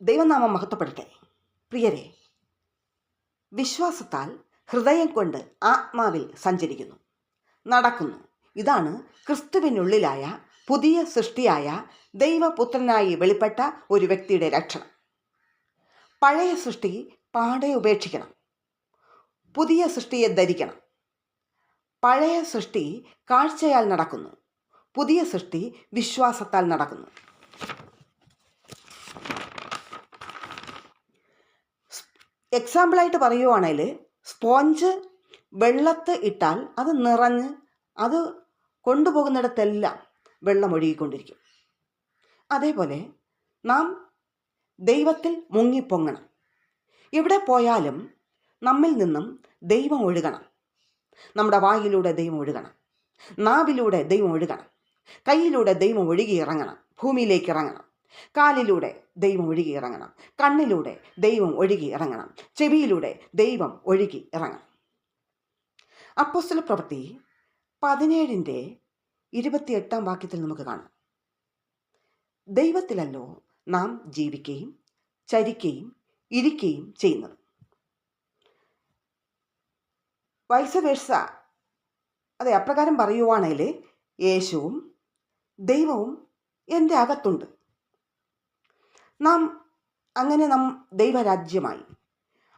ദൈവനാമം മഹത്വപ്പെടട്ടെ. പ്രിയരെ, വിശ്വാസത്താൽ ഹൃദയം കൊണ്ട് ആത്മാവിൽ സഞ്ചരിക്കുന്നു, നടക്കുന്നു. ഇതാണ് ക്രിസ്തുവിനുള്ളിലായ പുതിയ സൃഷ്ടിയായ ദൈവപുത്രനായി വെളിപ്പെട്ട ഒരു വ്യക്തിയുടെ ലക്ഷണം. പഴയ സൃഷ്ടി പാടെ ഉപേക്ഷിക്കണം, പുതിയ സൃഷ്ടിയെ ധരിക്കണം. പഴയ സൃഷ്ടി കാഴ്ചയാൽ നടക്കുന്നു, പുതിയ സൃഷ്ടി വിശ്വാസത്താൽ നടക്കുന്നു. എക്സാമ്പിളായിട്ട് പറയുവാണെങ്കിൽ, സ്പോഞ്ച് വെള്ളത്ത് ഇട്ടാൽ അത് നിറഞ്ഞ് അത് കൊണ്ടുപോകുന്നിടത്തെല്ലാം വെള്ളം ഒഴുകിക്കൊണ്ടിരിക്കും. അതേപോലെ നാം ദൈവത്തിൽ മുങ്ങിപ്പൊങ്ങണം. എവിടെ പോയാലും നമ്മിൽ നിന്നും ദൈവം ഒഴുകണം. നമ്മുടെ വായിലൂടെ ദൈവം ഒഴുകണം, നാവിലൂടെ ദൈവം ഒഴുകണം, കയ്യിലൂടെ ദൈവം ഒഴുകി ഇറങ്ങണം, ഭൂമിയിലേക്ക് ഇറങ്ങണം. കാലിലൂടെ ദൈവം ഒഴുകി ഇറങ്ങണം, കണ്ണിലൂടെ ദൈവം ഒഴുകി ഇറങ്ങണം, ചെവിയിലൂടെ ദൈവം ഒഴുകി ഇറങ്ങണം. അപ്പോസ്തലപ്രവൃത്തി 17:28 നമുക്ക് കാണാം. ദൈവത്തിലല്ലോ നാം ജീവിക്കുകയും ചരിക്കുകയും ഇരിക്കുകയും ചെയ്യുന്നത്. വൈസവേഴ്സ, അതെ, അപ്രകാരം പറയുവാണെങ്കിൽ യേശുവും ദൈവവും എൻ്റെ അകത്തുണ്ട്. നാം ദൈവരാജ്യമായി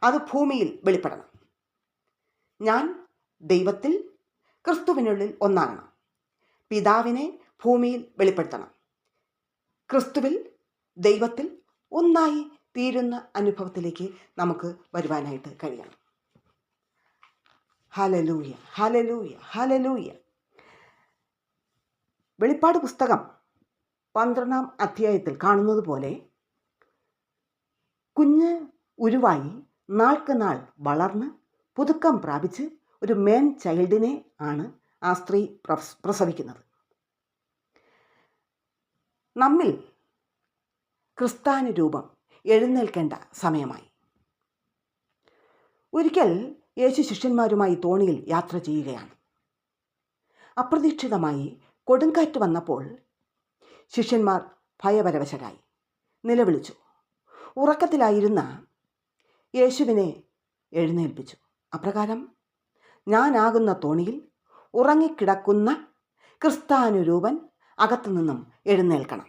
അത് ഭൂമിയിൽ വെളിപ്പെടണം. ഞാൻ ദൈവത്തിൽ ക്രിസ്തുവിനുള്ളിൽ ഒന്നാകണം. പിതാവിനെ ഭൂമിയിൽ വെളിപ്പെടുത്തണം. ക്രിസ്തുവിൽ ദൈവത്തിൽ ഒന്നായി തീരുന്ന അനുഭവത്തിലേക്ക് നമുക്ക് വരുവാനായിട്ട് കഴിയണം. Hallelujah, hallelujah, hallelujah. വെളിപ്പാട് പുസ്തകം 12-ാം അധ്യായത്തിൽ കാണുന്നത് പോലെ കുഞ്ഞ് ഉരുവായി നാൾക്ക് നാൾ വളർന്ന് പുതുക്കം പ്രാപിച്ച് ഒരു മേൻ ചൈൽഡിനെ ആണ് ആ സ്ത്രീ പ്രസവിക്കുന്നത്. നമ്മിൽ ക്രിസ്ത്യാനുരൂപം എഴുന്നേൽക്കേണ്ട സമയമായി. ഒരിക്കൽ യേശു ശിഷ്യന്മാരുമായി തോണിയിൽ യാത്ര ചെയ്യുകയാണ്. അപ്രതീക്ഷിതമായി കൊടുങ്കാറ്റ് വന്നപ്പോൾ ശിഷ്യന്മാർ ഭയപരവശരായി നിലവിളിച്ചു. ഉറക്കത്തിലായിരുന്ന യേശുവിനെ എഴുന്നേൽപ്പിച്ചു. അപ്രകാരം ഞാനാകുന്ന തോണിയിൽ ഉറങ്ങിക്കിടക്കുന്ന ക്രിസ്ത്യാനുരൂപൻ അകത്തു നിന്നും എഴുന്നേൽക്കണം.